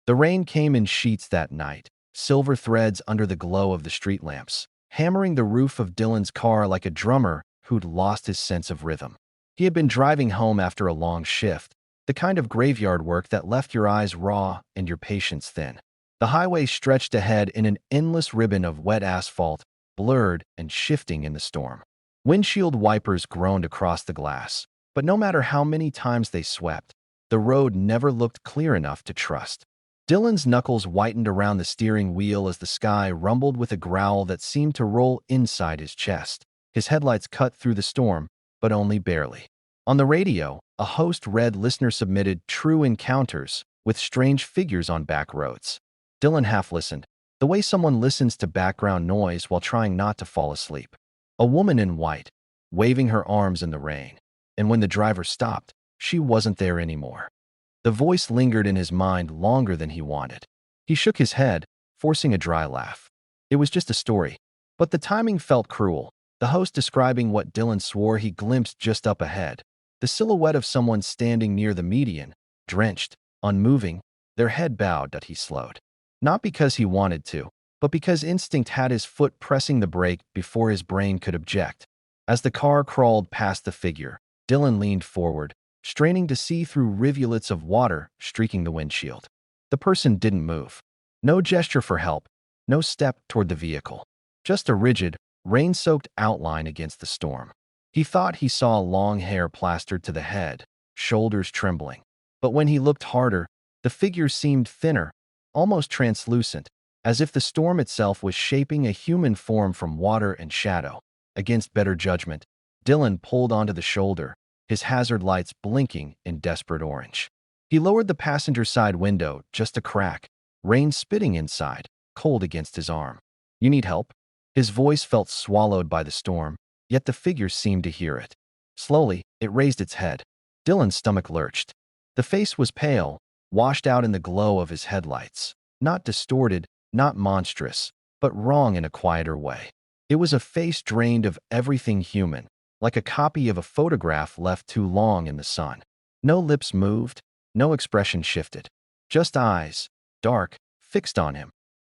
The rain came in sheets that night, silver threads under the glow of the street lamps, hammering the roof of Dylan's car like a drummer who'd lost his sense of rhythm. He had been driving home after a long shift, the kind of graveyard work that left your eyes raw and your patience thin. The highway stretched ahead in an endless ribbon of wet asphalt, blurred and shifting in the storm. Windshield wipers groaned across the glass, but no matter how many times they swept, the road never looked clear enough to trust. Dylan's knuckles whitened around the steering wheel as the sky rumbled with a growl that seemed to roll inside his chest. His headlights cut through the storm, but only barely. On the radio, a host read listener-submitted true encounters with strange figures on back roads. Dylan half listened, the way someone listens to background noise while trying not to fall asleep. A woman in white, waving her arms in the rain. And when the driver stopped, she wasn't there anymore. The voice lingered in his mind longer than he wanted. He shook his head, forcing a dry laugh. It was just a story, but the timing felt cruel. The host describing what Dylan swore he glimpsed just up ahead. The silhouette of someone standing near the median, drenched, unmoving, their head bowed that he slowed. Not because he wanted to, but because instinct had his foot pressing the brake before his brain could object. As the car crawled past the figure, Dylan leaned forward, straining to see through rivulets of water streaking the windshield. The person didn't move. No gesture for help, no step toward the vehicle. Just a rigid, rain-soaked outline against the storm. He thought he saw long hair plastered to the head, shoulders trembling. But when he looked harder, the figure seemed thinner, almost translucent, as if the storm itself was shaping a human form from water and shadow. Against better judgment, Dylan pulled onto the shoulder, his hazard lights blinking in desperate orange. He lowered the passenger side window just a crack, rain spitting inside, cold against his arm. "You need help?" His voice felt swallowed by the storm, yet the figure seemed to hear it. Slowly, it raised its head. Dylan's stomach lurched. The face was pale, washed out in the glow of his headlights. Not distorted, not monstrous, but wrong in a quieter way. It was a face drained of everything human, like a copy of a photograph left too long in the sun. No lips moved, no expression shifted. Just eyes, dark, fixed on him.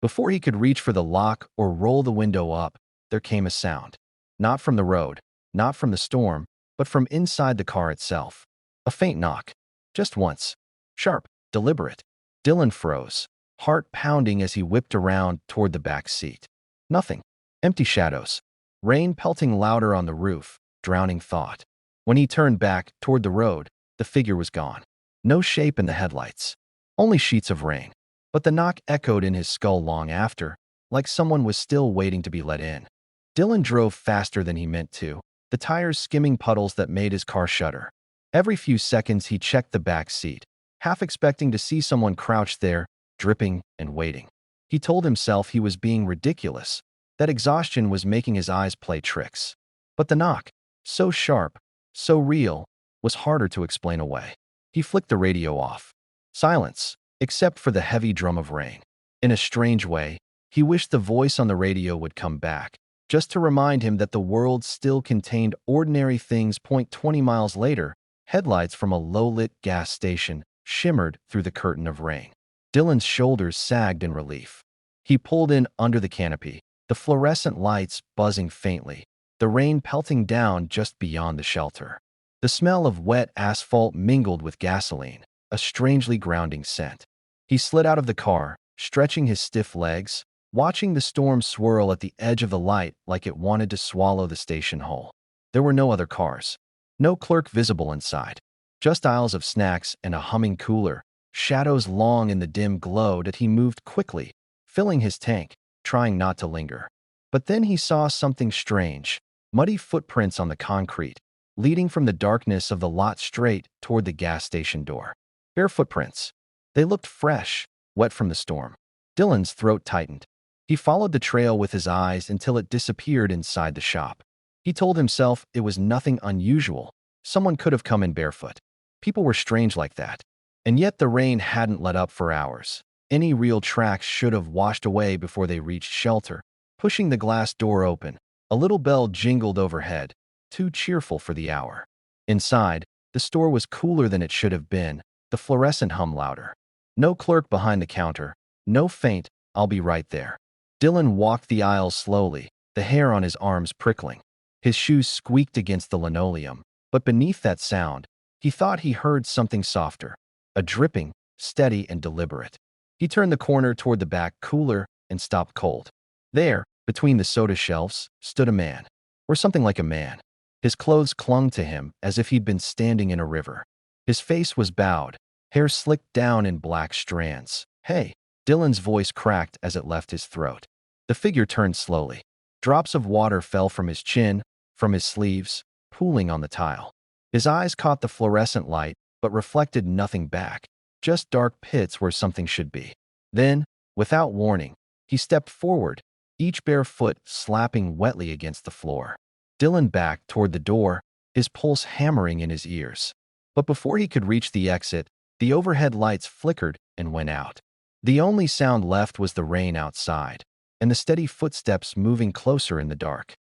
Before he could reach for the lock or roll the window up, there came a sound. Not from the road, not from the storm, but from inside the car itself. A faint knock. Just once. Sharp, deliberate. Dylan froze, heart pounding as he whipped around toward the back seat. Nothing. Empty shadows. Rain pelting louder on the roof, drowning thought. When he turned back toward the road, the figure was gone. No shape in the headlights. Only sheets of rain. But the knock echoed in his skull long after, like someone was still waiting to be let in. Dylan drove faster than he meant to, the tires skimming puddles that made his car shudder. Every few seconds he checked the back seat, half expecting to see someone crouched there, dripping and waiting. He told himself he was being ridiculous, that exhaustion was making his eyes play tricks. But the knock, so sharp, so real, was harder to explain away. He flicked the radio off. Silence, except for the heavy drum of rain. In a strange way, he wished the voice on the radio would come back, just to remind him that the world still contained ordinary things. 20 miles later, headlights from a low-lit gas station shimmered through the curtain of rain. Dylan's shoulders sagged in relief. He pulled in under the canopy, the fluorescent lights buzzing faintly, the rain pelting down just beyond the shelter. The smell of wet asphalt mingled with gasoline, a strangely grounding scent. He slid out of the car, stretching his stiff legs, watching the storm swirl at the edge of the light like it wanted to swallow the station whole. There were no other cars. No clerk visible inside. Just aisles of snacks and a humming cooler, shadows long in the dim glow that he moved quickly, filling his tank, trying not to linger. But then he saw something strange, muddy footprints on the concrete, leading from the darkness of the lot straight toward the gas station door. Bare footprints. They looked fresh, wet from the storm. Dylan's throat tightened. He followed the trail with his eyes until it disappeared inside the shop. He told himself it was nothing unusual. Someone could have come in barefoot. People were strange like that. And yet the rain hadn't let up for hours. Any real tracks should have washed away before they reached shelter. Pushing the glass door open, a little bell jingled overhead, too cheerful for the hour. Inside, the store was cooler than it should have been, the fluorescent hum louder. No clerk behind the counter. No faint, "I'll be right there." Dylan walked the aisles slowly, the hair on his arms prickling. His shoes squeaked against the linoleum, but beneath that sound, he thought he heard something softer, a dripping, steady and deliberate. He turned the corner toward the back cooler and stopped cold. There, between the soda shelves, stood a man, or something like a man. His clothes clung to him as if he'd been standing in a river. His face was bowed, hair slicked down in black strands. "Hey," Dylan's voice cracked as it left his throat. The figure turned slowly. Drops of water fell from his chin, from his sleeves, pooling on the tile. His eyes caught the fluorescent light, but reflected nothing back, just dark pits where something should be. Then, without warning, he stepped forward, each bare foot slapping wetly against the floor. Dylan backed toward the door, his pulse hammering in his ears. But before he could reach the exit, the overhead lights flickered and went out. The only sound left was the rain outside, and the steady footsteps moving closer in the dark.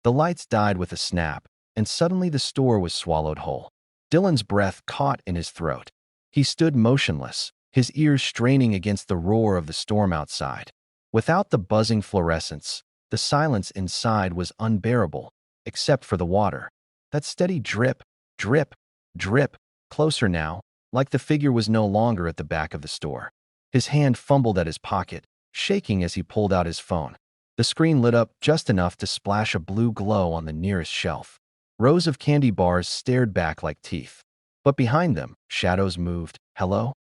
The lights died with a snap, and suddenly the store was swallowed whole. Dylan's breath caught in his throat. He stood motionless, his ears straining against the roar of the storm outside. Without the buzzing fluorescence, the silence inside was unbearable, except for the water. That steady drip, drip, drip, closer now, like the figure was no longer at the back of the store. His hand fumbled at his pocket, shaking as he pulled out his phone. The screen lit up just enough to splash a blue glow on the nearest shelf. Rows of candy bars stared back like teeth. But behind them, shadows moved. "Hello?"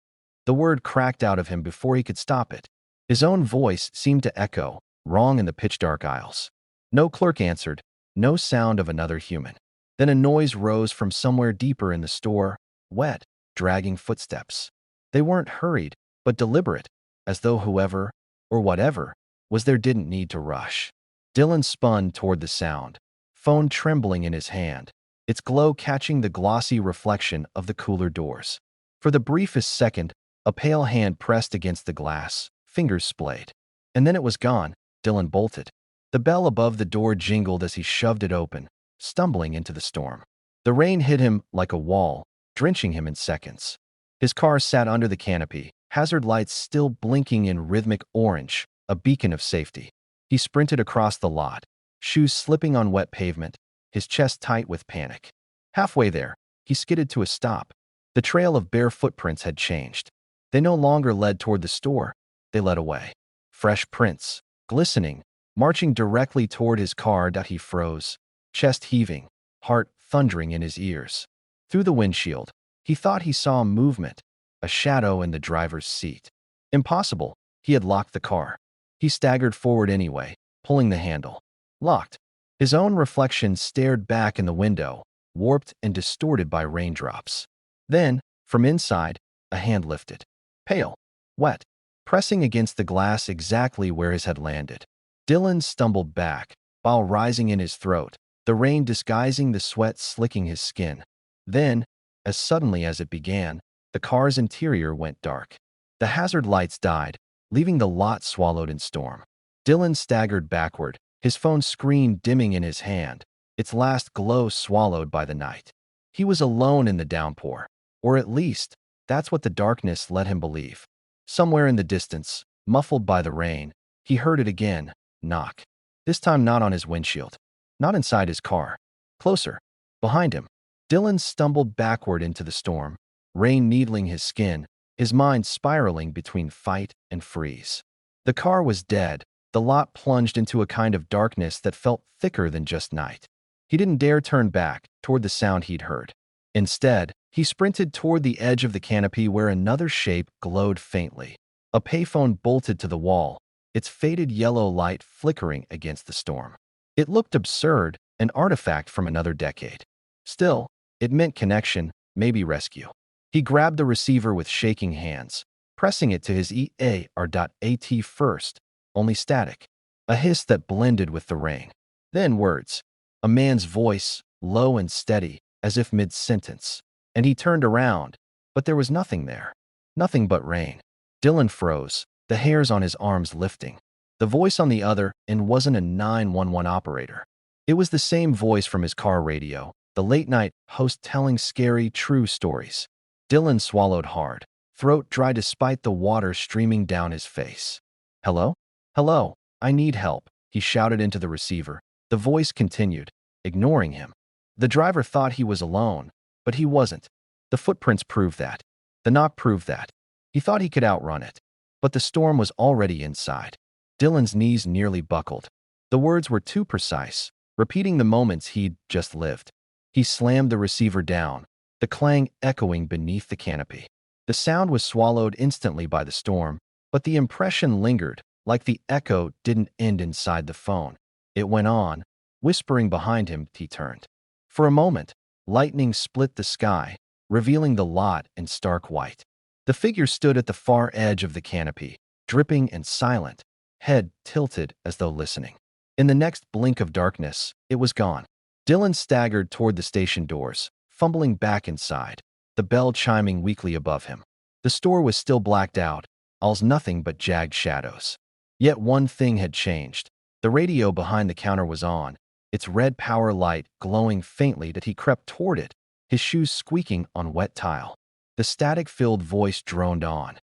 The word cracked out of him before he could stop it. His own voice seemed to echo, wrong in the pitch-dark aisles. No clerk answered, no sound of another human. Then a noise rose from somewhere deeper in the store, wet, dragging footsteps. They weren't hurried, but deliberate, as though whoever, or whatever, was there didn't need to rush. Dylan spun toward the sound, phone trembling in his hand, its glow catching the glossy reflection of the cooler doors. For the briefest second, a pale hand pressed against the glass, fingers splayed. And then it was gone. Dylan bolted. The bell above the door jingled as he shoved it open, stumbling into the storm. The rain hit him like a wall, drenching him in seconds. His car sat under the canopy, hazard lights still blinking in rhythmic orange, a beacon of safety. He sprinted across the lot, shoes slipping on wet pavement, his chest tight with panic. Halfway there, he skidded to a stop. The trail of bare footprints had changed. They no longer led toward the store. They led away. Fresh prints, glistening, marching directly toward his car. He froze, chest heaving, heart thundering in his ears. Through the windshield, he thought he saw movement, a shadow in the driver's seat. Impossible. He had locked the car. He staggered forward anyway, pulling the handle. Locked. His own reflection stared back in the window, warped and distorted by raindrops. Then, from inside, a hand lifted. Pale, wet, pressing against the glass exactly where his had landed. Dylan stumbled back, bile rising in his throat, the rain disguising the sweat slicking his skin. Then, as suddenly as it began, the car's interior went dark. The hazard lights died, leaving the lot swallowed in storm. Dylan staggered backward, his phone screen dimming in his hand, its last glow swallowed by the night. He was alone in the downpour, or at least, that's what the darkness let him believe. Somewhere in the distance, muffled by the rain, he heard it again, knock. This time not on his windshield, not inside his car. Closer, behind him. Dylan stumbled backward into the storm, rain needling his skin, his mind spiraling between fight and freeze. The car was dead. The lot plunged into a kind of darkness that felt thicker than just night. He didn't dare turn back toward the sound he'd heard. Instead, he sprinted toward the edge of the canopy where another shape glowed faintly. A payphone bolted to the wall, its faded yellow light flickering against the storm. It looked absurd, an artifact from another decade. Still, it meant connection, maybe rescue. He grabbed the receiver with shaking hands, pressing it to his EAR.AT first, only static. A hiss that blended with the rain. Then words. A man's voice, low and steady, as if mid-sentence. And he turned around, but there was nothing there. Nothing but rain. Dylan froze, the hairs on his arms lifting. The voice on the other end wasn't a 911 operator. It was the same voice from his car radio, the late-night host telling scary, true stories. Dylan swallowed hard, throat dry despite the water streaming down his face. "Hello? Hello, I need help," he shouted into the receiver. The voice continued, ignoring him. The driver thought he was alone, but he wasn't. The footprints proved that. The knock proved that. He thought he could outrun it. But the storm was already inside. Dylan's knees nearly buckled. The words were too precise, repeating the moments he'd just lived. He slammed the receiver down, the clang echoing beneath the canopy. The sound was swallowed instantly by the storm, but the impression lingered, like the echo didn't end inside the phone. It went on, whispering behind him. He turned. For a moment, lightning split the sky, revealing the lot in stark white. The figure stood at the far edge of the canopy, dripping and silent, head tilted as though listening. In the next blink of darkness, it was gone. Dylan staggered toward the station doors, fumbling back inside, the bell chiming weakly above him. The store was still blacked out, all's nothing but jagged shadows. Yet one thing had changed. The radio behind the counter was on, its red power light glowing faintly as he crept toward it, his shoes squeaking on wet tile. The static-filled voice droned on.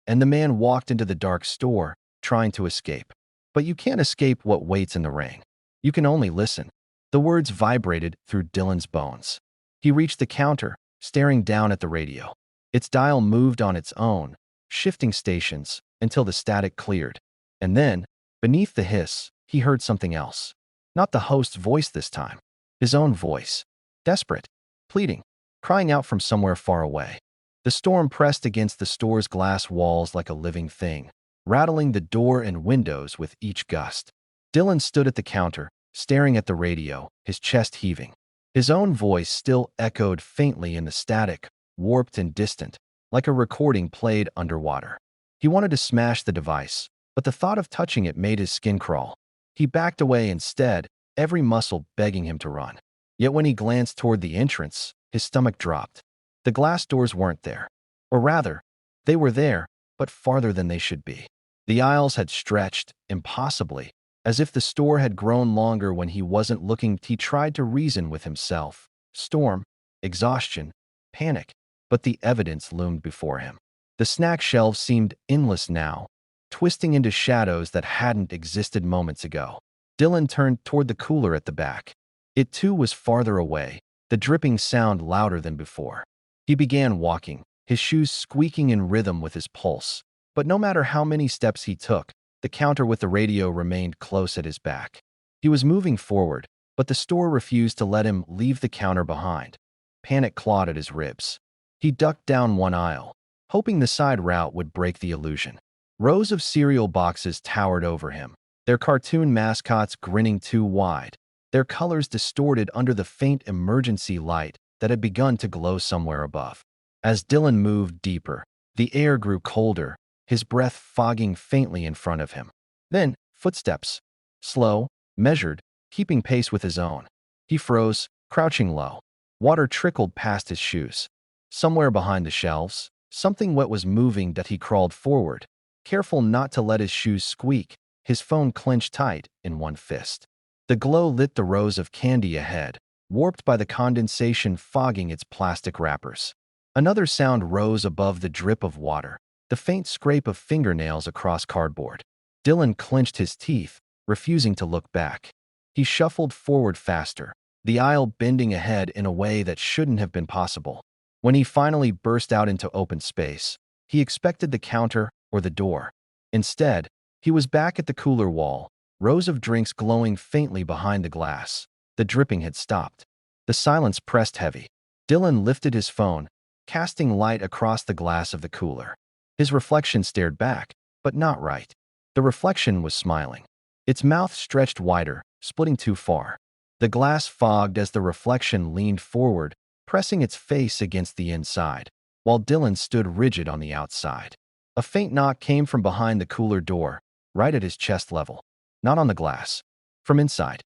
And the man walked into the dark store, trying to escape. But you can't escape what waits in the rain. You can only listen. The words vibrated through Dylan's bones. He reached the counter, staring down at the radio. Its dial moved on its own, shifting stations until the static cleared. And then, beneath the hiss, he heard something else. Not the host's voice this time. His own voice. Desperate. Pleading. Crying out from somewhere far away. The storm pressed against the store's glass walls like a living thing, rattling the door and windows with each gust. Dylan stood at the counter, staring at the radio, his chest heaving. His own voice still echoed faintly in the static, warped and distant, like a recording played underwater. He wanted to smash the device, but the thought of touching it made his skin crawl. He backed away instead, every muscle begging him to run. Yet when he glanced toward the entrance, his stomach dropped. The glass doors weren't there. Or rather, they were there, but farther than they should be. The aisles had stretched, impossibly, as if the store had grown longer when he wasn't looking. He tried to reason with himself. Storm, exhaustion, panic, but the evidence loomed before him. The snack shelves seemed endless now, twisting into shadows that hadn't existed moments ago. Dylan turned toward the cooler at the back. It too was farther away, the dripping sound louder than before. He began walking, his shoes squeaking in rhythm with his pulse. But no matter how many steps he took, the counter with the radio remained close at his back. He was moving forward, but the store refused to let him leave the counter behind. Panic clawed at his ribs. He ducked down one aisle, hoping the side route would break the illusion. Rows of cereal boxes towered over him, their cartoon mascots grinning too wide, their colors distorted under the faint emergency light that had begun to glow somewhere above. As Dylan moved deeper, the air grew colder, his breath fogging faintly in front of him. Then, footsteps. Slow, measured, keeping pace with his own. He froze, crouching low. Water trickled past his shoes. Somewhere behind the shelves, something wet was moving that he crawled forward, careful not to let his shoes squeak, his phone clenched tight in one fist. The glow lit the rows of candy ahead, warped by the condensation fogging its plastic wrappers. Another sound rose above the drip of water, the faint scrape of fingernails across cardboard. Dylan clenched his teeth, refusing to look back. He shuffled forward faster, the aisle bending ahead in a way that shouldn't have been possible. When he finally burst out into open space, he expected the counter or the door. Instead, he was back at the cooler wall, rows of drinks glowing faintly behind the glass. The dripping had stopped. The silence pressed heavy. Dylan lifted his phone, casting light across the glass of the cooler. His reflection stared back, but not right. The reflection was smiling. Its mouth stretched wider, splitting too far. The glass fogged as the reflection leaned forward, pressing its face against the inside, while Dylan stood rigid on the outside. A faint knock came from behind the cooler door, right at his chest level. Not on the glass. From inside.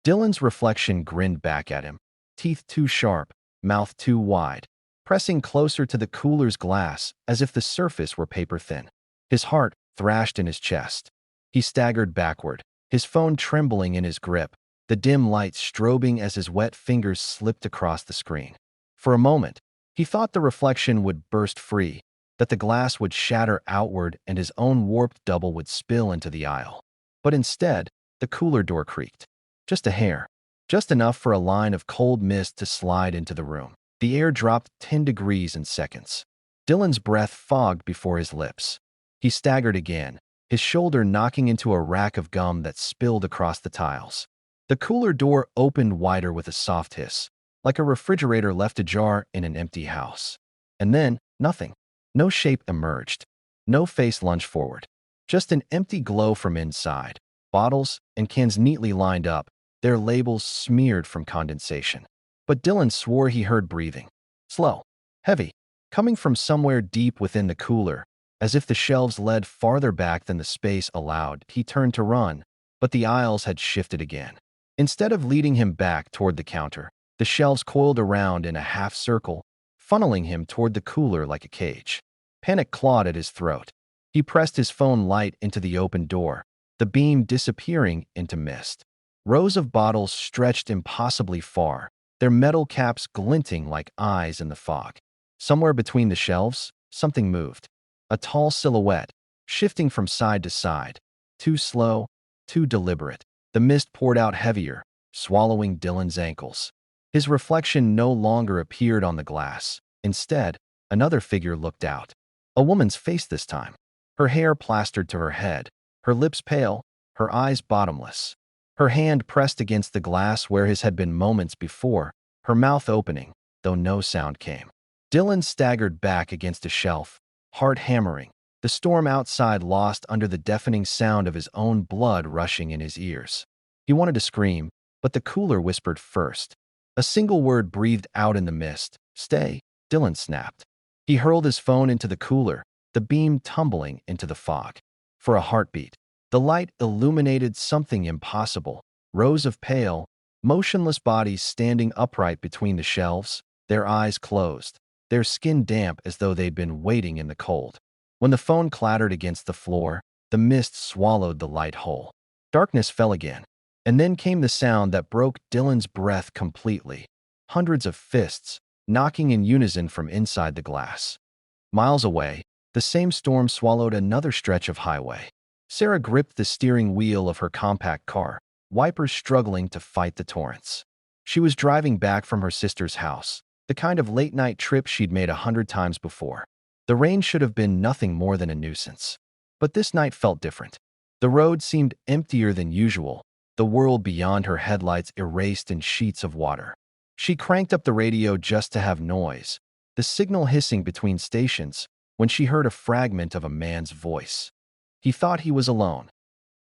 Dylan's reflection grinned back at him, teeth too sharp, mouth too wide, pressing closer to the cooler's glass as if the surface were paper-thin. His heart thrashed in his chest. He staggered backward, his phone trembling in his grip, the dim light strobing as his wet fingers slipped across the screen. For a moment, he thought the reflection would burst free, that the glass would shatter outward and his own warped double would spill into the aisle. But instead, the cooler door creaked. Just a hair. Just enough for a line of cold mist to slide into the room. The air dropped 10 degrees in seconds. Dylan's breath fogged before his lips. He staggered again, his shoulder knocking into a rack of gum that spilled across the tiles. The cooler door opened wider with a soft hiss, like a refrigerator left ajar in an empty house. And then, nothing. No shape emerged. No face lunged forward. Just an empty glow from inside. Bottles and cans neatly lined up, their labels smeared from condensation. But Dylan swore he heard breathing. Slow. Heavy. Coming from somewhere deep within the cooler. As if the shelves led farther back than the space allowed, he turned to run, but the aisles had shifted again. Instead of leading him back toward the counter, the shelves coiled around in a half circle, funneling him toward the cooler like a cage. Panic clawed at his throat. He pressed his phone light into the open door, the beam disappearing into mist. Rows of bottles stretched impossibly far, their metal caps glinting like eyes in the fog. Somewhere between the shelves, something moved. A tall silhouette, shifting from side to side. Too slow, too deliberate. The mist poured out heavier, swallowing Dylan's ankles. His reflection no longer appeared on the glass. Instead, another figure looked out. A woman's face this time. Her hair plastered to her head, her lips pale, her eyes bottomless. Her hand pressed against the glass where his had been moments before, her mouth opening, though no sound came. Dylan staggered back against a shelf, heart hammering, the storm outside lost under the deafening sound of his own blood rushing in his ears. He wanted to scream, but the cooler whispered first. A single word breathed out in the mist. Stay, Dylan snapped. He hurled his phone into the cooler, the beam tumbling into the fog. For a heartbeat, the light illuminated something impossible. Rows of pale, motionless bodies standing upright between the shelves, their eyes closed, their skin damp as though they'd been waiting in the cold. When the phone clattered against the floor, the mist swallowed the light whole. Darkness fell again, and then came the sound that broke Dylan's breath completely. Hundreds of fists, knocking in unison from inside the glass. Miles away, the same storm swallowed another stretch of highway. Sarah gripped the steering wheel of her compact car, wipers struggling to fight the torrents. She was driving back from her sister's house, the kind of late-night trip she'd made 100 times before. The rain should have been nothing more than a nuisance. But this night felt different. The road seemed emptier than usual, the world beyond her headlights erased in sheets of water. She cranked up the radio just to have noise, the signal hissing between stations, when she heard a fragment of a man's voice. He thought he was alone.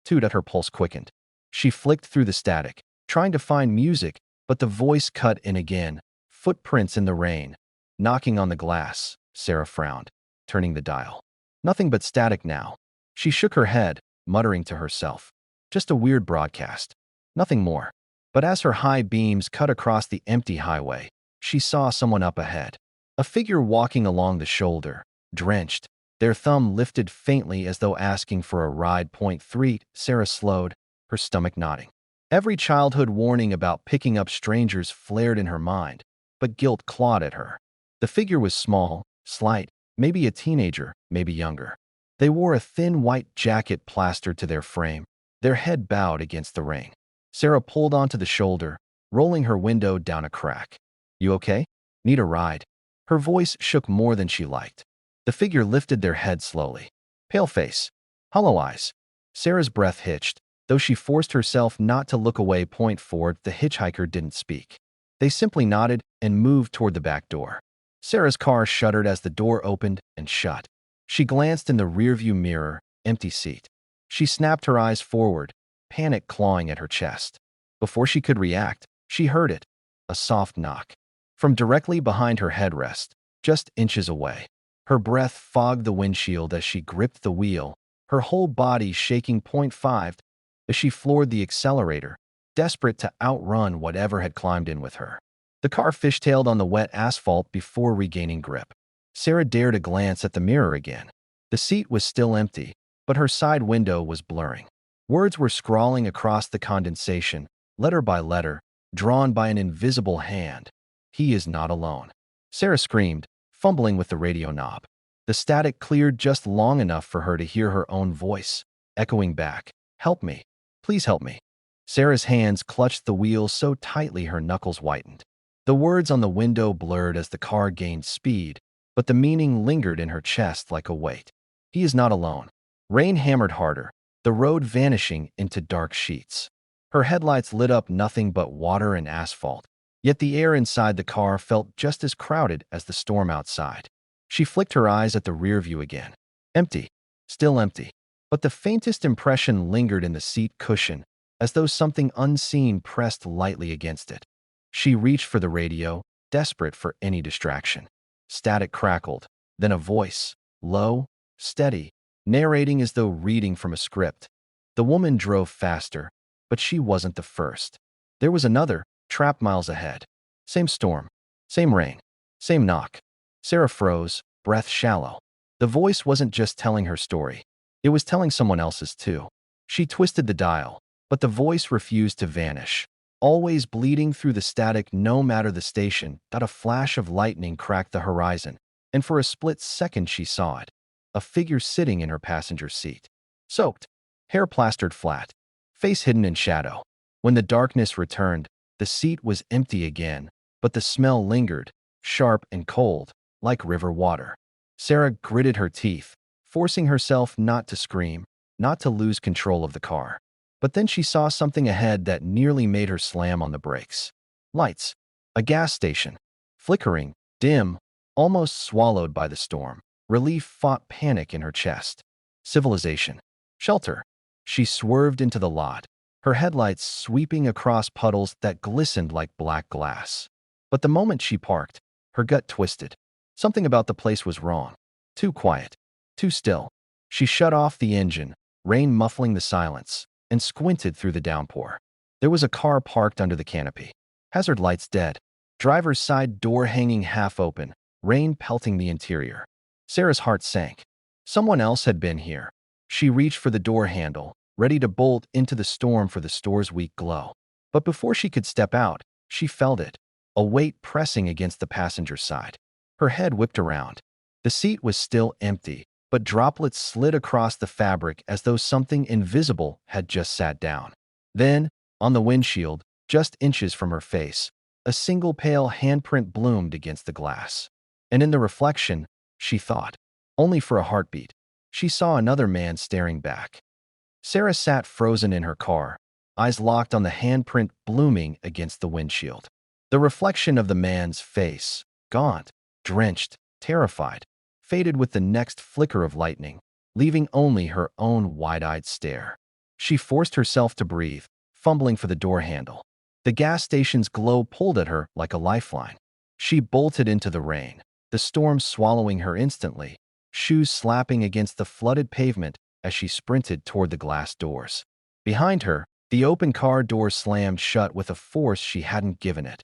Toot at her pulse quickened. She flicked through the static, trying to find music, but the voice cut in again. Footprints in the rain, knocking on the glass. Sarah frowned, turning the dial. Nothing but static now. She shook her head, muttering to herself. Just a weird broadcast. Nothing more. But as her high beams cut across the empty highway, she saw someone up ahead. A figure walking along the shoulder, drenched, their thumb lifted faintly as though asking for a ride. Point 3, Sarah slowed, her stomach knotting. Every childhood warning about picking up strangers flared in her mind, but guilt clawed at her. The figure was small, slight, maybe a teenager, maybe younger. They wore a thin white jacket plastered to their frame, their head bowed against the rain. Sarah pulled onto the shoulder, rolling her window down a crack. You okay? Need a ride? Her voice shook more than she liked. The figure lifted their head slowly. Pale face. Hollow eyes. Sarah's breath hitched, though she forced herself not to look away. Point 4, the hitchhiker didn't speak. They simply nodded and moved toward the back door. Sarah's car shuddered as the door opened and shut. She glanced in the rearview mirror, empty seat. She snapped her eyes forward, panic clawing at her chest. Before she could react, she heard it, a soft knock. From directly behind her headrest, just inches away. Her breath fogged the windshield as she gripped the wheel, her whole body shaking. Point 5, as she floored the accelerator, desperate to outrun whatever had climbed in with her. The car fishtailed on the wet asphalt before regaining grip. Sarah dared a glance at the mirror again. The seat was still empty, but her side window was blurring. Words were scrawling across the condensation, letter by letter, drawn by an invisible hand. He is not alone. Sarah screamed, fumbling with the radio knob. The static cleared just long enough for her to hear her own voice, echoing back, "Help me. Please help me." Sarah's hands clutched the wheel so tightly her knuckles whitened. The words on the window blurred as the car gained speed, but the meaning lingered in her chest like a weight. He is not alone. Rain hammered harder, the road vanishing into dark sheets. Her headlights lit up nothing but water and asphalt, yet the air inside the car felt just as crowded as the storm outside. She flicked her eyes at the rear view again. Empty. Still empty. But the faintest impression lingered in the seat cushion, as though something unseen pressed lightly against it. She reached for the radio, desperate for any distraction. Static crackled, then a voice, low, steady, narrating as though reading from a script. The woman drove faster, but she wasn't the first. There was another, trapped miles ahead. Same storm, same rain, same knock. Sarah froze, breath shallow. The voice wasn't just telling her story. It was telling someone else's too. She twisted the dial, but the voice refused to vanish. Always bleeding through the static no matter the station, that a flash of lightning cracked the horizon, and for a split second she saw it. A figure sitting in her passenger seat. Soaked, hair plastered flat, face hidden in shadow. When the darkness returned, the seat was empty again, but the smell lingered, sharp and cold, like river water. Sarah gritted her teeth, forcing herself not to scream, not to lose control of the car. But then she saw something ahead that nearly made her slam on the brakes. Lights. A gas station. Flickering, dim, almost swallowed by the storm. Relief fought panic in her chest. Civilization. Shelter. She swerved into the lot, her headlights sweeping across puddles that glistened like black glass. But the moment she parked, her gut twisted. Something about the place was wrong. Too quiet. Too still. She shut off the engine, rain muffling the silence, and squinted through the downpour. There was a car parked under the canopy. Hazard lights dead. Driver's side door hanging half open, rain pelting the interior. Sarah's heart sank. Someone else had been here. She reached for the door handle, ready to bolt into the storm for the store's weak glow. But before she could step out, she felt it, a weight pressing against the passenger side. Her head whipped around. The seat was still empty, but droplets slid across the fabric as though something invisible had just sat down. Then, on the windshield, just inches from her face, a single pale handprint bloomed against the glass. And in the reflection, she thought, only for a heartbeat, she saw another man staring back. Sarah sat frozen in her car, eyes locked on the handprint blooming against the windshield. The reflection of the man's face, gaunt, drenched, terrified, faded with the next flicker of lightning, leaving only her own wide-eyed stare. She forced herself to breathe, fumbling for the door handle. The gas station's glow pulled at her like a lifeline. She bolted into the rain, the storm swallowing her instantly, shoes slapping against the flooded pavement as she sprinted toward the glass doors. Behind her, the open car door slammed shut with a force she hadn't given it.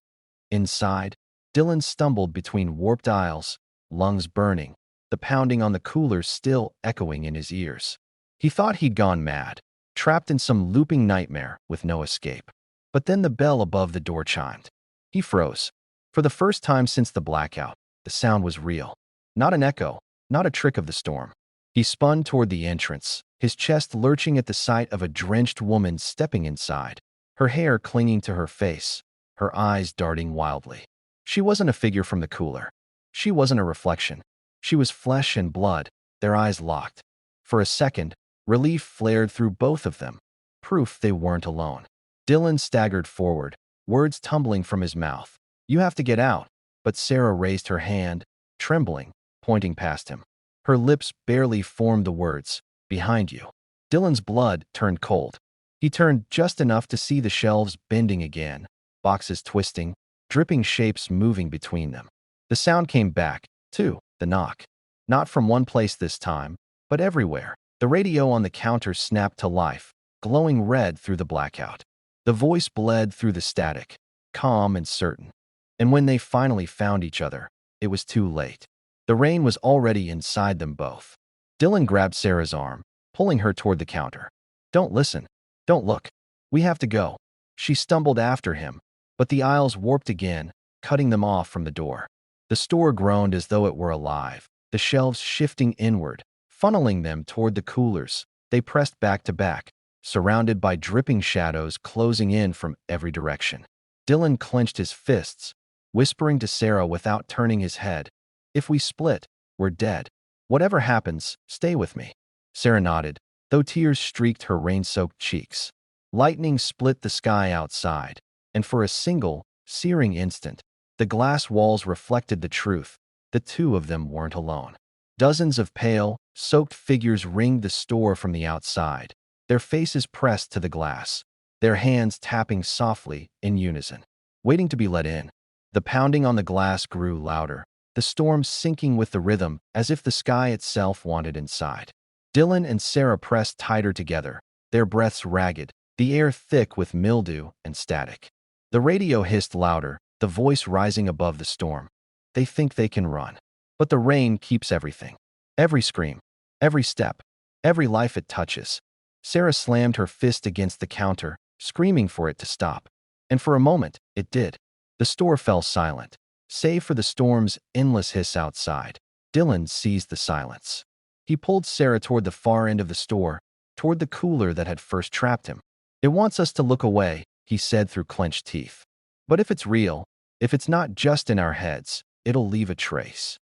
Inside, Dylan stumbled between warped aisles, lungs burning, the pounding on the cooler still echoing in his ears. He thought he'd gone mad, trapped in some looping nightmare with no escape. But then the bell above the door chimed. He froze. For the first time since the blackout, the sound was real. Not an echo, not a trick of the storm. He spun toward the entrance, his chest lurching at the sight of a drenched woman stepping inside, her hair clinging to her face, her eyes darting wildly. She wasn't a figure from the cooler. She wasn't a reflection. She was flesh and blood, their eyes locked. For a second, relief flared through both of them, proof they weren't alone. Dylan staggered forward, words tumbling from his mouth. "You have to get out." But Sarah raised her hand, trembling, pointing past him. Her lips barely formed the words, "Behind you." Dylan's blood turned cold. He turned just enough to see the shelves bending again, boxes twisting, dripping shapes moving between them. The sound came back, too, the knock. Not from one place this time, but everywhere. The radio on the counter snapped to life, glowing red through the blackout. The voice bled through the static, calm and certain. And when they finally found each other, it was too late. The rain was already inside them both. Dylan grabbed Sarah's arm, pulling her toward the counter. "Don't listen. Don't look. We have to go." She stumbled after him, but the aisles warped again, cutting them off from the door. The store groaned as though it were alive, the shelves shifting inward, funneling them toward the coolers. They pressed back to back, surrounded by dripping shadows closing in from every direction. Dylan clenched his fists, whispering to Sarah without turning his head, "If we split, we're dead. Whatever happens, stay with me." Sarah nodded, though tears streaked her rain-soaked cheeks. Lightning split the sky outside, and for a single, searing instant, the glass walls reflected the truth. The two of them weren't alone. Dozens of pale, soaked figures ringed the store from the outside, their faces pressed to the glass, their hands tapping softly in unison, waiting to be let in. The pounding on the glass grew louder, the storm sinking with the rhythm as if the sky itself wanted inside. Dylan and Sarah pressed tighter together, their breaths ragged, the air thick with mildew and static. The radio hissed louder, the voice rising above the storm. "They think they can run. But the rain keeps everything. Every scream, every step, every life it touches." Sarah slammed her fist against the counter, screaming for it to stop. And for a moment, it did. The store fell silent, save for the storm's endless hiss outside. Dylan seized the silence. He pulled Sarah toward the far end of the store, toward the cooler that had first trapped him. "It wants us to look away," he said through clenched teeth. "But if it's real, if it's not just in our heads, it'll leave a trace."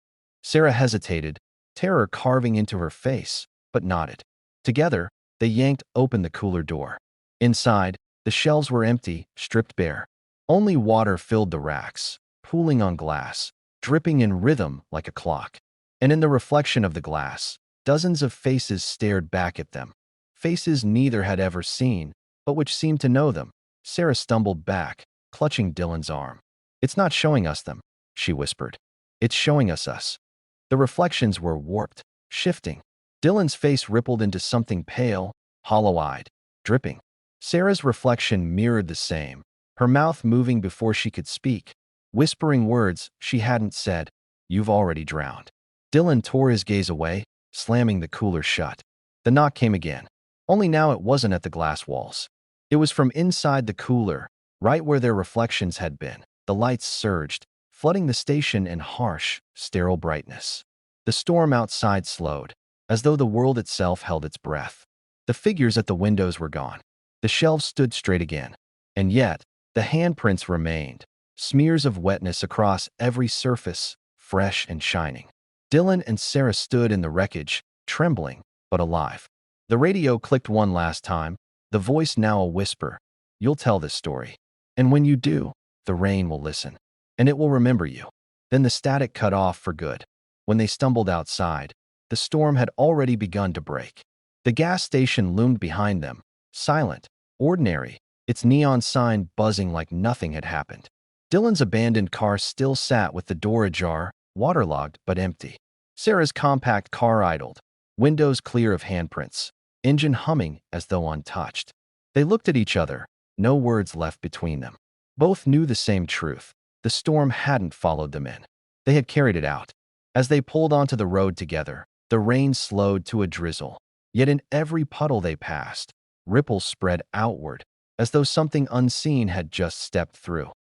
Sarah hesitated, terror carving into her face, but nodded. Together, they yanked open the cooler door. Inside, the shelves were empty, stripped bare. Only water filled the racks, pooling on glass, dripping in rhythm like a clock. And in the reflection of the glass, dozens of faces stared back at them. Faces neither had ever seen, but which seemed to know them. Sarah stumbled back, clutching Dylan's arm. "It's not showing us them," she whispered. "It's showing us." The reflections were warped, shifting. Dylan's face rippled into something pale, hollow-eyed, dripping. Sarah's reflection mirrored the same, her mouth moving before she could speak, whispering words she hadn't said. "You've already drowned." Dylan tore his gaze away, slamming the cooler shut. The knock came again. Only now it wasn't at the glass walls. It was from inside the cooler, right where their reflections had been. The lights surged, flooding the station in harsh, sterile brightness. The storm outside slowed, as though the world itself held its breath. The figures at the windows were gone. The shelves stood straight again. And yet, the handprints remained, smears of wetness across every surface, fresh and shining. Dylan and Sarah stood in the wreckage, trembling, but alive. The radio clicked one last time, the voice now a whisper. "You'll tell this story. And when you do, the rain will listen. And it will remember you." Then the static cut off for good. When they stumbled outside, the storm had already begun to break. The gas station loomed behind them, silent, ordinary, its neon sign buzzing like nothing had happened. Dylan's abandoned car still sat with the door ajar, waterlogged but empty. Sarah's compact car idled, windows clear of handprints, engine humming as though untouched. They looked at each other, no words left between them. Both knew the same truth. The storm hadn't followed them in. They had carried it out. As they pulled onto the road together, the rain slowed to a drizzle. Yet in every puddle they passed, ripples spread outward, as though something unseen had just stepped through.